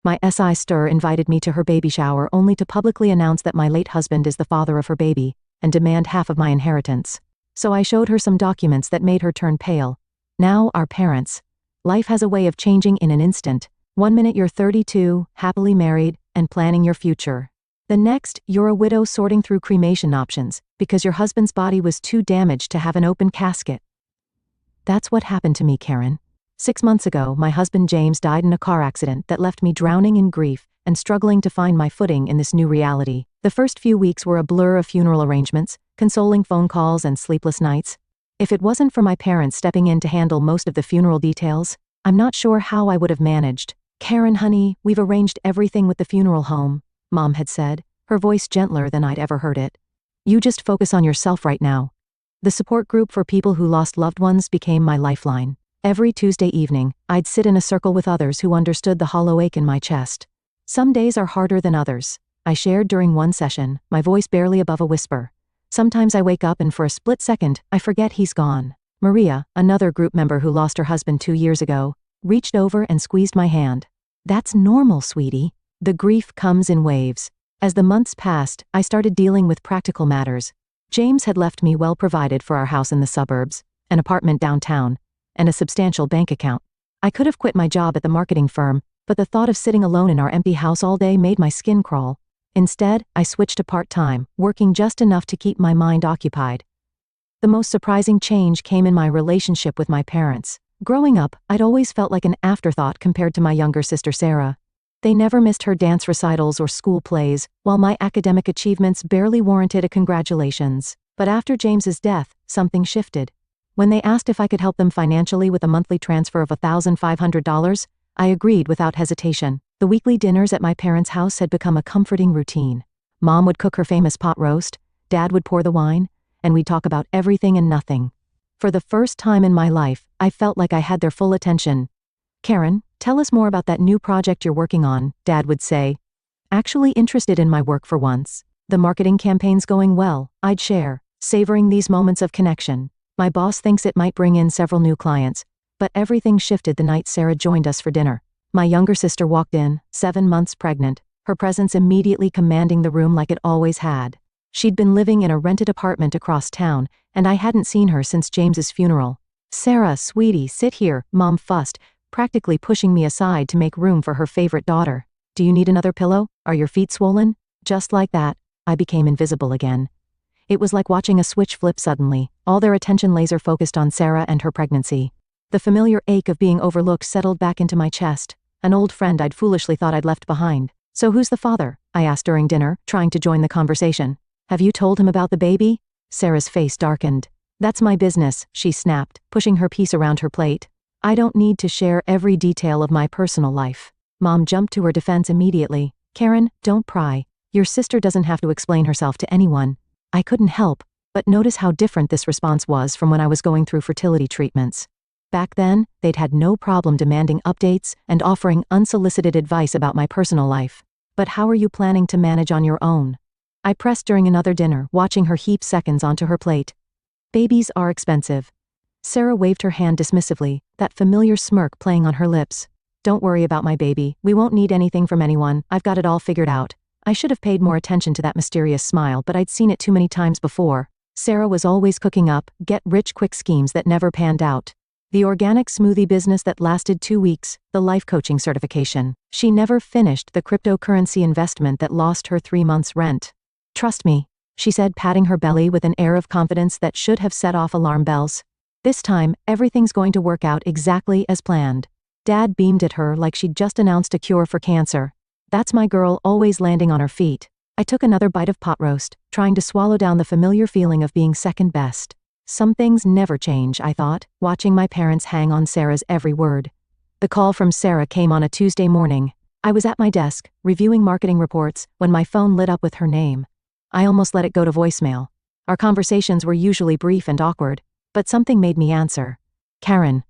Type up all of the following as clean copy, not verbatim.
My SI stir invited me to her baby shower only to publicly announce that my late husband is the father of her baby and demand half of my inheritance. So I showed her some documents that made her turn pale. Now our parents. Life has a way of changing in an instant. One minute you're 32, happily married, and planning your future. The next, you're a widow sorting through cremation options because your husband's body was too damaged to have an open casket. That's what happened to me, Karen. 6 months ago, my husband James died in a car accident that left me drowning in grief and struggling to find my footing in this new reality. The first few weeks were a blur of funeral arrangements, consoling phone calls, and sleepless nights. If it wasn't for my parents stepping in to handle most of the funeral details, I'm not sure how I would have managed. Karen, honey, we've arranged everything with the funeral home, Mom had said, her voice gentler than I'd ever heard it. You just focus on yourself right now. The support group for people who lost loved ones became my lifeline. Every Tuesday evening, I'd sit in a circle with others who understood the hollow ache in my chest. Some days are harder than others, I shared during one session, my voice barely above a whisper. Sometimes I wake up and for a split second, I forget he's gone. Maria, another group member who lost her husband 2 years ago, reached over and squeezed my hand. That's normal, sweetie. The grief comes in waves. As the months passed, I started dealing with practical matters. James had left me well provided for our house in the suburbs, an apartment downtown, and a substantial bank account. I could have quit my job at the marketing firm, but the thought of sitting alone in our empty house all day made my skin crawl. Instead, I switched to part-time, working just enough to keep my mind occupied. The most surprising change came in my relationship with my parents. Growing up, I'd always felt like an afterthought compared to my younger sister Sarah. They never missed her dance recitals or school plays, while my academic achievements barely warranted a congratulations. But after James's death, something shifted. When they asked if I could help them financially with a monthly transfer of $1,500, I agreed without hesitation. The weekly dinners at my parents' house had become a comforting routine. Mom would cook her famous pot roast, Dad would pour the wine, and we'd talk about everything and nothing. For the first time in my life, I felt like I had their full attention. Karen, tell us more about that new project you're working on, Dad would say. Actually interested in my work for once. The marketing campaign's going well, I'd share, savoring these moments of connection. My boss thinks it might bring in several new clients, but everything shifted the night Sarah joined us for dinner. My younger sister walked in, 7 months pregnant, her presence immediately commanding the room like it always had. She'd been living in a rented apartment across town, and I hadn't seen her since James's funeral. Sarah, sweetie, sit here, Mom fussed, practically pushing me aside to make room for her favorite daughter. Do you need another pillow? Are your feet swollen? Just like that, I became invisible again. It was like watching a switch flip suddenly, all their attention laser focused on Sarah and her pregnancy. The familiar ache of being overlooked settled back into my chest, an old friend I'd foolishly thought I'd left behind. So who's the father? I asked during dinner, trying to join the conversation. Have you told him about the baby? Sarah's face darkened. That's my business, she snapped, pushing her piece around her plate. I don't need to share every detail of my personal life. Mom jumped to her defense immediately. Karen, don't pry. Your sister doesn't have to explain herself to anyone. I couldn't help but notice how different this response was from when I was going through fertility treatments. Back then, they'd had no problem demanding updates and offering unsolicited advice about my personal life. But how are you planning to manage on your own? I pressed during another dinner, watching her heap seconds onto her plate. Babies are expensive. Sarah waved her hand dismissively, that familiar smirk playing on her lips. Don't worry about my baby, we won't need anything from anyone, I've got it all figured out. I should have paid more attention to that mysterious smile, but I'd seen it too many times before. Sarah was always cooking up, get-rich-quick schemes that never panned out. The organic smoothie business that lasted 2 weeks, the life coaching certification. She never finished the cryptocurrency investment that lost her 3 months' rent. Trust me, she said, patting her belly with an air of confidence that should have set off alarm bells. This time, everything's going to work out exactly as planned. Dad beamed at her like she'd just announced a cure for cancer. That's my girl, always landing on her feet. I took another bite of pot roast, trying to swallow down the familiar feeling of being second best. Some things never change, I thought, watching my parents hang on Sarah's every word. The call from Sarah came on a Tuesday morning. I was at my desk, reviewing marketing reports, when my phone lit up with her name. I almost let it go to voicemail. Our conversations were usually brief and awkward, but something made me answer. Karen.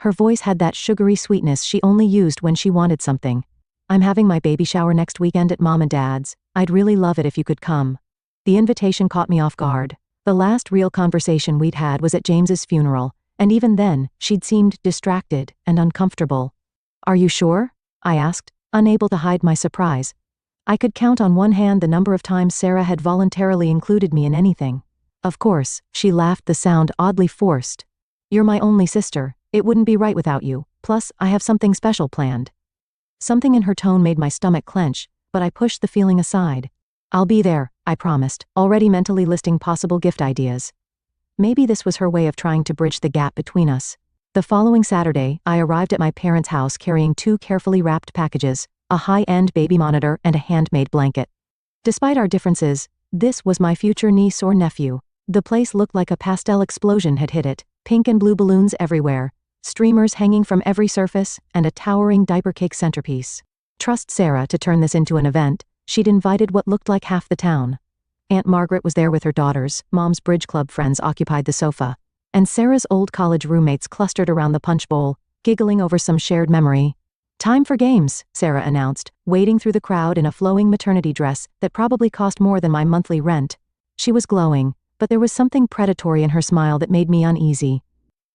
Her voice had that sugary sweetness she only used when she wanted something. I'm having my baby shower next weekend at Mom and Dad's. I'd really love it if you could come. The invitation caught me off guard. The last real conversation we'd had was at James's funeral, and even then, she'd seemed distracted and uncomfortable. Are you sure? I asked, unable to hide my surprise. I could count on one hand the number of times Sarah had voluntarily included me in anything. Of course, she laughed, the sound oddly forced. You're my only sister, it wouldn't be right without you, plus I have something special planned. Something in her tone made my stomach clench, but I pushed the feeling aside. I'll be there, I promised, already mentally listing possible gift ideas. Maybe this was her way of trying to bridge the gap between us. The following Saturday, I arrived at my parents' house carrying 2 carefully wrapped packages, a high-end baby monitor and a handmade blanket. Despite our differences, this was my future niece or nephew. The place looked like a pastel explosion had hit it, pink and blue balloons everywhere, streamers hanging from every surface, and a towering diaper cake centerpiece. Trust Sarah to turn this into an event. She'd invited what looked like half the town. Aunt Margaret was there with her daughters, Mom's bridge club friends occupied the sofa, and Sarah's old college roommates clustered around the punch bowl, giggling over some shared memory. Time for games, Sarah announced, wading through the crowd in a flowing maternity dress that probably cost more than my monthly rent. She was glowing, but there was something predatory in her smile that made me uneasy.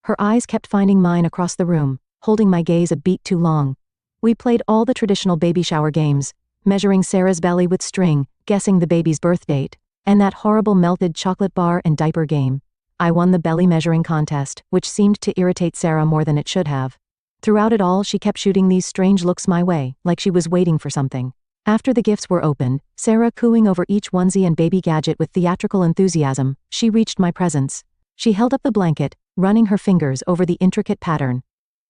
Her eyes kept finding mine across the room, holding my gaze a beat too long. We played all the traditional baby shower games, measuring Sarah's belly with string, guessing the baby's birth date, and that horrible melted chocolate bar and diaper game. I won the belly measuring contest, which seemed to irritate Sarah more than it should have. Throughout it all, she kept shooting these strange looks my way, like she was waiting for something. After the gifts were opened, Sarah cooing over each onesie and baby gadget with theatrical enthusiasm, she reached my presence. She held up the blanket, running her fingers over the intricate pattern.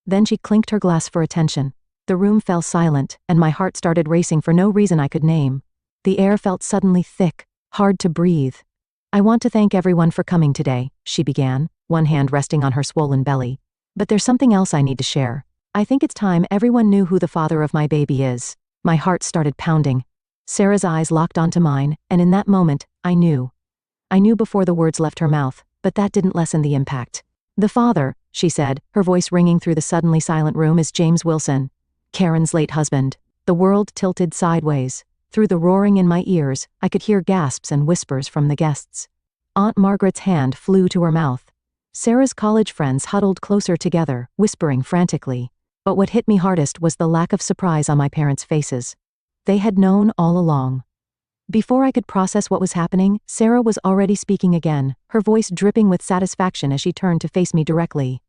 Then she clinked her glass for attention. The room fell silent, and my heart started racing for no reason I could name. The air felt suddenly thick, hard to breathe. I want to thank everyone for coming today, she began, one hand resting on her swollen belly. But there's something else I need to share. I think it's time everyone knew who the father of my baby is. My heart started pounding. Sarah's eyes locked onto mine, and in that moment, I knew. I knew before the words left her mouth, but that didn't lessen the impact. The father, she said, her voice ringing through the suddenly silent room, is James Wilson, Karen's late husband. The world tilted sideways. Through the roaring in my ears, I could hear gasps and whispers from the guests. Aunt Margaret's hand flew to her mouth. Sarah's college friends huddled closer together, whispering frantically. But what hit me hardest was the lack of surprise on my parents' faces. They had known all along. Before I could process what was happening, Sarah was already speaking again, her voice dripping with satisfaction as she turned to face me directly.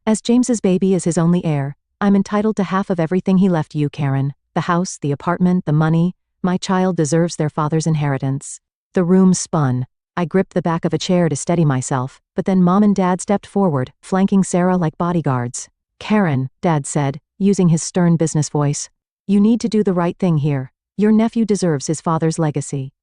As James's baby is his only heir, I'm entitled to half of everything he left you, Karen. The house, the apartment, the money. My child deserves their father's inheritance. The room spun. I gripped the back of a chair to steady myself, but then Mom and Dad stepped forward, flanking Sarah like bodyguards. Karen, Dad said, using his stern business voice. You need to do the right thing here. Your nephew deserves his father's legacy.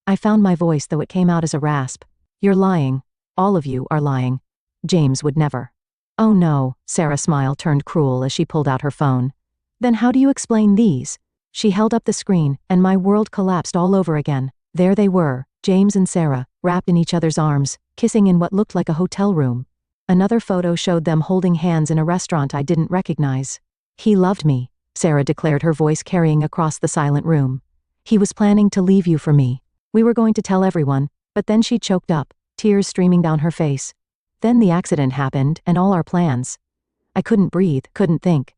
I found my voice, though it came out as a rasp. You're lying. All of you are lying. James would never. Oh no, Sarah's smile turned cruel as she pulled out her phone. Then how do you explain these? She held up the screen, and my world collapsed all over again. There they were, James and Sarah, wrapped in each other's arms, kissing in what looked like a hotel room. Another photo showed them holding hands in a restaurant I didn't recognize. He loved me, Sarah declared, her voice carrying across the silent room. He was planning to leave you for me. We were going to tell everyone, but then she choked up, tears streaming down her face. Then the accident happened, and all our plans. I couldn't breathe, couldn't think.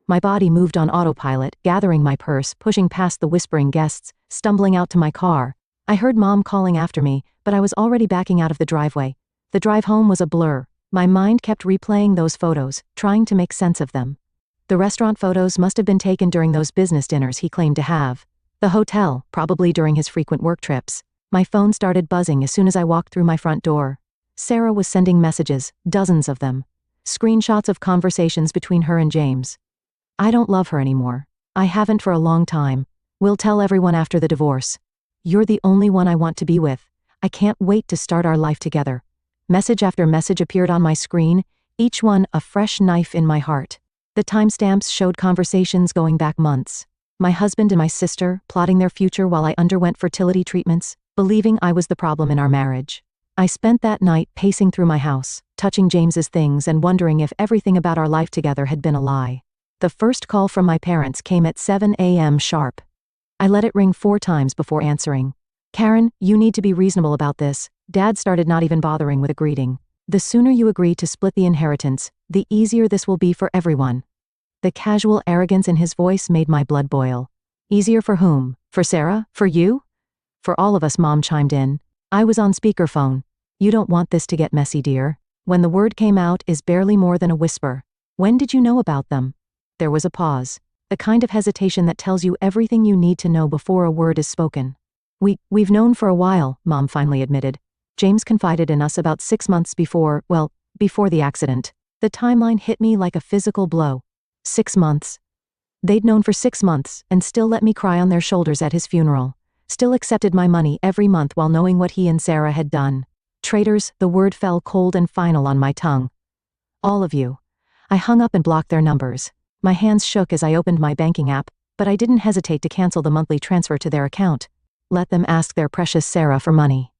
My body moved on autopilot, gathering my purse, pushing past the whispering guests, stumbling out to my car. I heard Mom calling after me, but I was already backing out of the driveway. The drive home was a blur. My mind kept replaying those photos, trying to make sense of them. The restaurant photos must have been taken during those business dinners he claimed to have. The hotel, probably during his frequent work trips. My phone started buzzing as soon as I walked through my front door. Sarah was sending messages, dozens of them. Screenshots of conversations between her and James. I don't love her anymore. I haven't for a long time. We'll tell everyone after the divorce. You're the only one I want to be with. I can't wait to start our life together. Message after message appeared on my screen, each one a fresh knife in my heart. The timestamps showed conversations going back months. My husband and my sister, plotting their future while I underwent fertility treatments, believing I was the problem in our marriage. I spent that night pacing through my house, touching James's things and wondering if everything about our life together had been a lie. The first call from my parents came at 7 a.m. sharp. I let it ring 4 times before answering. Karen, you need to be reasonable about this. Dad started, not even bothering with a greeting. The sooner you agree to split the inheritance, the easier this will be for everyone. The casual arrogance in his voice made my blood boil. Easier for whom? For Sarah? For you? For all of us, Mom chimed in. I was on speakerphone. You don't want this to get messy, dear. When the word came out is barely more than a whisper. When did you know about them? There was a pause. The kind of hesitation that tells you everything you need to know before a word is spoken. We've known for a while, Mom finally admitted. James confided in us about 6 months before the accident. The timeline hit me like a physical blow. 6 months. They'd known for 6 months, and still let me cry on their shoulders at his funeral. Still accepted my money every month while knowing what he and Sarah had done. Traitors, the word fell cold and final on my tongue. All of you. I hung up and blocked their numbers. My hands shook as I opened my banking app, but I didn't hesitate to cancel the monthly transfer to their account. Let them ask their precious Sarah for money.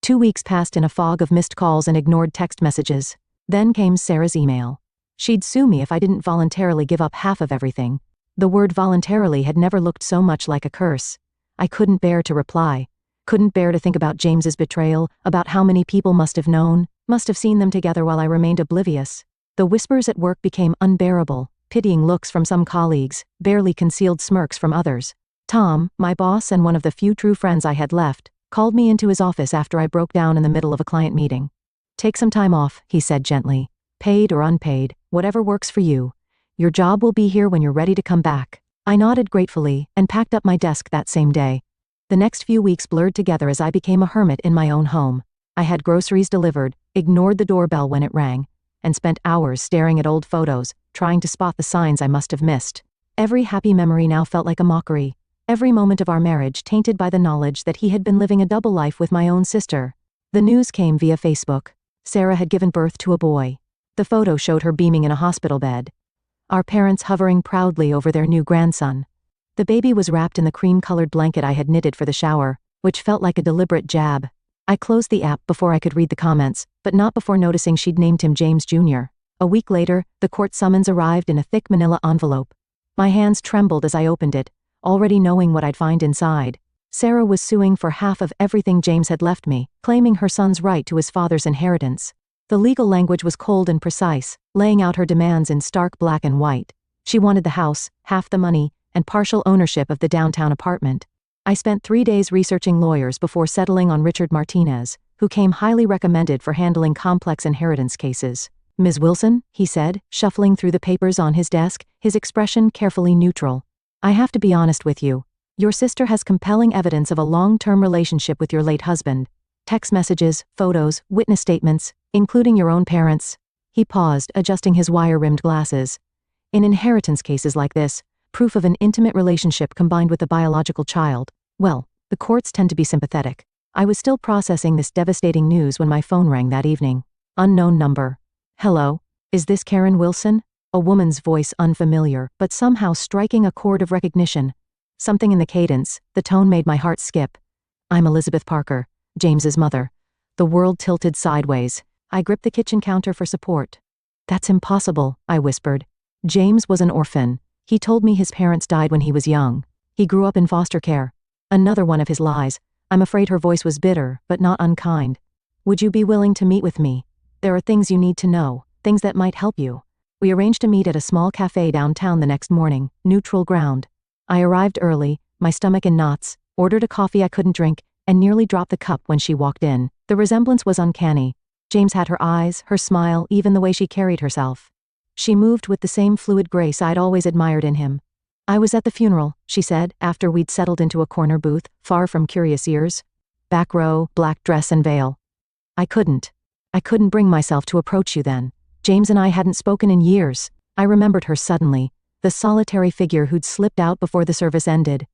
2 weeks passed in a fog of missed calls and ignored text messages. Then came Sarah's email. She'd sue me if I didn't voluntarily give up half of everything. The word voluntarily had never looked so much like a curse. I couldn't bear to reply. Couldn't bear to think about James's betrayal, about how many people must have known, must have seen them together while I remained oblivious. The whispers at work became unbearable, pitying looks from some colleagues, barely concealed smirks from others. Tom, my boss and one of the few true friends I had left, called me into his office after I broke down in the middle of a client meeting. Take some time off, he said gently. Paid or unpaid, whatever works for you. Your job will be here when you're ready to come back. I nodded gratefully and packed up my desk that same day. The next few weeks blurred together as I became a hermit in my own home. I had groceries delivered, ignored the doorbell when it rang, and spent hours staring at old photos, trying to spot the signs I must have missed. Every happy memory now felt like a mockery. Every moment of our marriage tainted by the knowledge that he had been living a double life with my own sister. The news came via Facebook. Sarah had given birth to a boy. The photo showed her beaming in a hospital bed. Our parents hovering proudly over their new grandson. The baby was wrapped in the cream-colored blanket I had knitted for the shower, which felt like a deliberate jab. I closed the app before I could read the comments, but not before noticing she'd named him James Jr. A week later, the court summons arrived in a thick manila envelope. My hands trembled as I opened it, already knowing what I'd find inside. Sarah was suing for half of everything James had left me, claiming her son's right to his father's inheritance. The legal language was cold and precise, laying out her demands in stark black and white. She wanted the house, half the money, and partial ownership of the downtown apartment. I spent 3 days researching lawyers before settling on Richard Martinez, who came highly recommended for handling complex inheritance cases. Ms. Wilson, he said, shuffling through the papers on his desk, his expression carefully neutral. I have to be honest with you. Your sister has compelling evidence of a long-term relationship with your late husband. Text messages, photos, witness statements, including your own parents. He paused, adjusting his wire-rimmed glasses. In inheritance cases like this, proof of an intimate relationship combined with a biological child, well, the courts tend to be sympathetic. I was still processing this devastating news when my phone rang that evening. Unknown number. Hello? Is this Karen Wilson? A woman's voice unfamiliar, but somehow striking a chord of recognition. Something in the cadence, the tone made my heart skip. I'm Elizabeth Parker, James's mother. The world tilted sideways. I gripped the kitchen counter for support. That's impossible, I whispered. James was an orphan. He told me his parents died when he was young. He grew up in foster care. Another one of his lies. I'm afraid her voice was bitter, but not unkind. Would you be willing to meet with me? There are things you need to know, things that might help you. We arranged to meet at a small cafe downtown the next morning, neutral ground. I arrived early, my stomach in knots, ordered a coffee I couldn't drink, and nearly dropped the cup when she walked in. The resemblance was uncanny. James had her eyes, her smile, even the way she carried herself. She moved with the same fluid grace I'd always admired in him. I was at the funeral, she said, after we'd settled into a corner booth, far from curious ears. Back row, black dress and veil. I couldn't bring myself to approach you then. James and I hadn't spoken in years. I remembered her suddenly, the solitary figure who'd slipped out before the service ended.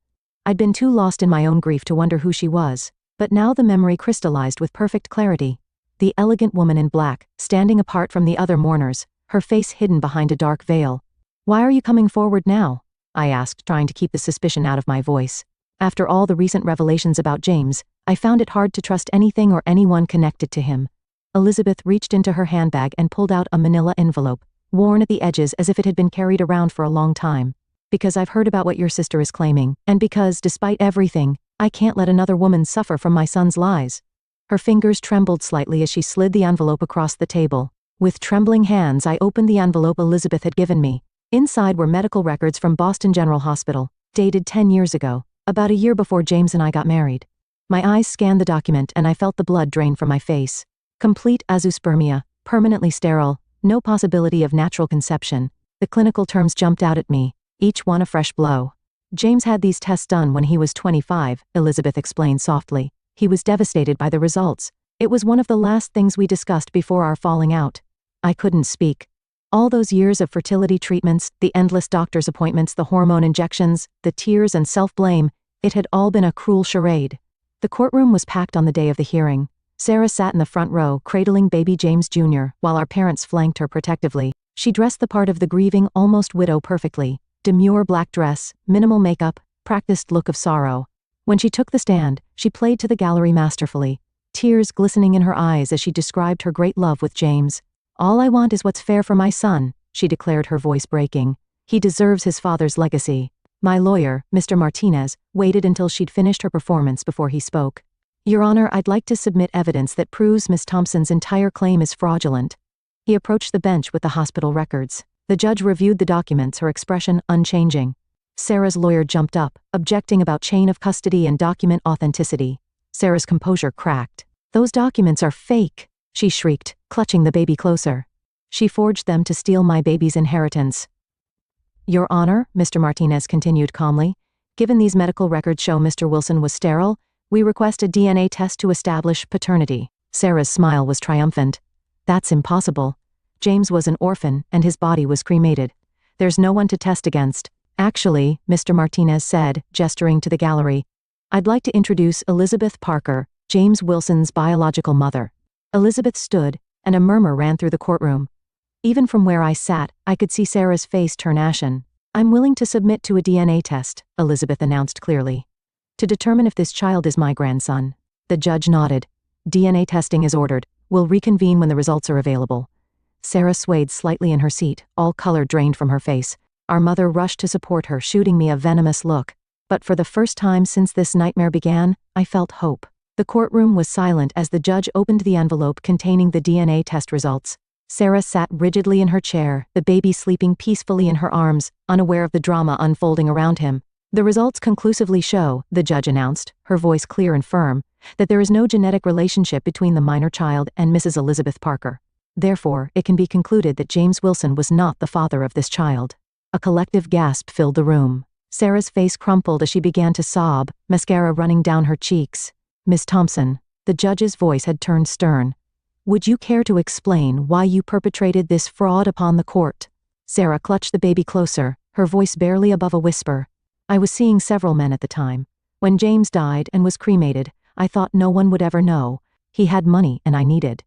I'd been too lost in my own grief to wonder who she was, but now the memory crystallized with perfect clarity. The elegant woman in black, standing apart from the other mourners, her face hidden behind a dark veil. Why are you coming forward now? I asked, trying to keep the suspicion out of my voice. After all the recent revelations about James, I found it hard to trust anything or anyone connected to him. Elizabeth reached into her handbag and pulled out a manila envelope, worn at the edges as if it had been carried around for a long time. Because I've heard about what your sister is claiming, and because, despite everything, I can't let another woman suffer from my son's lies. Her fingers trembled slightly as she slid the envelope across the table. With trembling hands, I opened the envelope Elizabeth had given me. Inside were medical records from Boston General Hospital, Dated 10 years ago, about a year before James and I got married. My eyes scanned the document and I felt the blood drain from my face. Complete azoospermia, permanently sterile, no possibility of natural conception. The clinical terms jumped out at me, each one a fresh blow. James had these tests done when he was 25, Elizabeth explained softly. He was devastated by the results. It was one of the last things we discussed before our falling out. I couldn't speak. All those years of fertility treatments, the endless doctor's appointments, the hormone injections, the tears and self-blame, it had all been a cruel charade. The courtroom was packed on the day of the hearing. Sarah sat in the front row, cradling baby James Jr., while our parents flanked her protectively. She dressed the part of the grieving, almost widow perfectly. Demure black dress, minimal makeup, practiced look of sorrow. When she took the stand, she played to the gallery masterfully, tears glistening in her eyes as she described her great love with James. "All I want is what's fair for my son," she declared, her voice breaking. "He deserves his father's legacy." My lawyer, Mr. Martinez, waited until she'd finished her performance before he spoke. "Your Honor, I'd like to submit evidence that proves Miss Thompson's entire claim is fraudulent." He approached the bench with the hospital records. The judge reviewed the documents, her expression unchanging. Sarah's lawyer jumped up, objecting about chain of custody and document authenticity. Sarah's composure cracked. "Those documents are fake," she shrieked, clutching the baby closer. "She forged them to steal my baby's inheritance." "Your Honor," Mr. Martinez continued calmly, "given these medical records show Mr. Wilson was sterile, we request a DNA test to establish paternity." Sarah's smile was triumphant. "That's impossible. James was an orphan, and his body was cremated. There's no one to test against." "Actually," Mr. Martinez said, gesturing to the gallery, "I'd like to introduce Elizabeth Parker, James Wilson's biological mother." Elizabeth stood, and a murmur ran through the courtroom. Even from where I sat, I could see Sarah's face turn ashen. "I'm willing to submit to a DNA test," Elizabeth announced clearly, "to determine if this child is my grandson." The judge nodded. "DNA testing is ordered. We'll reconvene when the results are available." Sarah swayed slightly in her seat, all color drained from her face. Our mother rushed to support her, shooting me a venomous look. But for the first time since this nightmare began, I felt hope. The courtroom was silent as the judge opened the envelope containing the DNA test results. Sarah sat rigidly in her chair, the baby sleeping peacefully in her arms, unaware of the drama unfolding around him. "The results conclusively show," the judge announced, her voice clear and firm, "that there is no genetic relationship between the minor child and Mrs. Elizabeth Parker. Therefore, it can be concluded that James Wilson was not the father of this child." A collective gasp filled the room. Sarah's face crumpled as she began to sob, mascara running down her cheeks. "Miss Thompson," the judge's voice had turned stern, "would you care to explain why you perpetrated this fraud upon the court?" Sarah clutched the baby closer, her voice barely above a whisper. "I was seeing several men at the time. When James died and was cremated, I thought no one would ever know. He had money and I needed."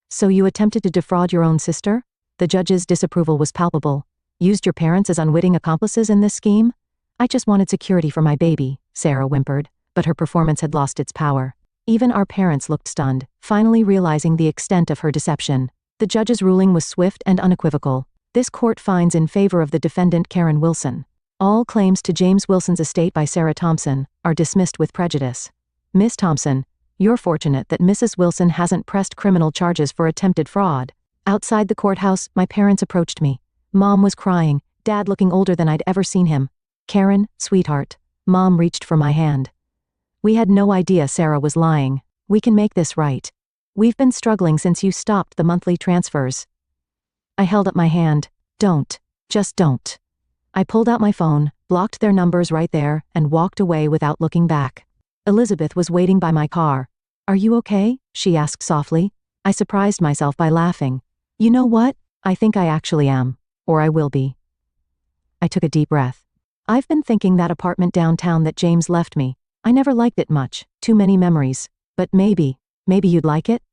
"So you attempted to defraud your own sister?" The judge's disapproval was palpable. "Used your parents as unwitting accomplices in this scheme?" "I just wanted security for my baby," Sarah whimpered, but her performance had lost its power. Even our parents looked stunned, finally realizing the extent of her deception. The judge's ruling was swift and unequivocal. "This court finds in favor of the defendant Karen Wilson. All claims to James Wilson's estate by Sarah Thompson are dismissed with prejudice. Miss Thompson, you're fortunate that Mrs. Wilson hasn't pressed criminal charges for attempted fraud." Outside the courthouse, my parents approached me. Mom was crying, Dad looking older than I'd ever seen him. "Karen, sweetheart." Mom reached for my hand. "We had no idea Sarah was lying. We can make this right. We've been struggling since you stopped the monthly transfers." I held up my hand. "Don't. Just don't." I pulled out my phone, blocked their numbers right there, and walked away without looking back. Elizabeth was waiting by my car. "Are you okay?" she asked softly. I surprised myself by laughing. "You know what? I think I actually am. Or I will be." I took a deep breath. "I've been thinking that apartment downtown that James left me. I never liked it much, too many memories. But maybe you'd like it?"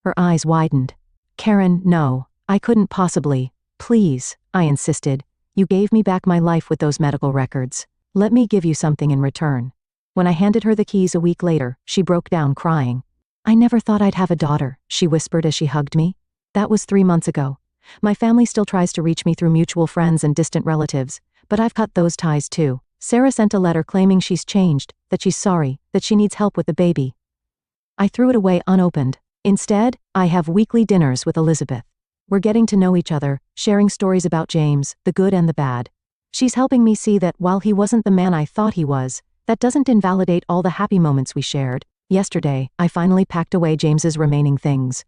Her eyes widened. "Karen, no. I couldn't possibly. Please," I insisted. "You gave me back my life with those medical records. Let me give you something in return." When I handed her the keys a week later, she broke down crying. "I never thought I'd have a daughter," she whispered as she hugged me. "That was 3 months ago. My family still tries to reach me through mutual friends and distant relatives, but I've cut those ties too." Sarah sent a letter claiming she's changed, that she's sorry, that she needs help with the baby. I threw it away unopened. Instead, I have weekly dinners with Elizabeth. We're getting to know each other, sharing stories about James, the good and the bad. She's helping me see that while he wasn't the man I thought he was, that doesn't invalidate all the happy moments we shared. Yesterday, I finally packed away James's remaining things.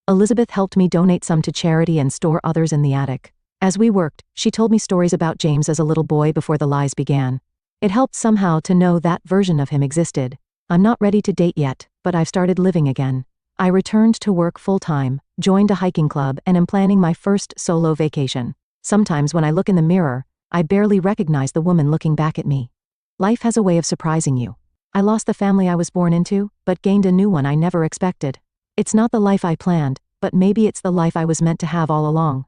Elizabeth helped me donate some to charity and store others in the attic. As we worked, she told me stories about James as a little boy before the lies began. It helped somehow to know that version of him existed. I'm not ready to date yet, but I've started living again. I returned to work full-time, joined a hiking club, and am planning my first solo vacation. Sometimes when I look in the mirror, I barely recognize the woman looking back at me. Life has a way of surprising you. I lost the family I was born into, but gained a new one I never expected. It's not the life I planned, but maybe it's the life I was meant to have all along.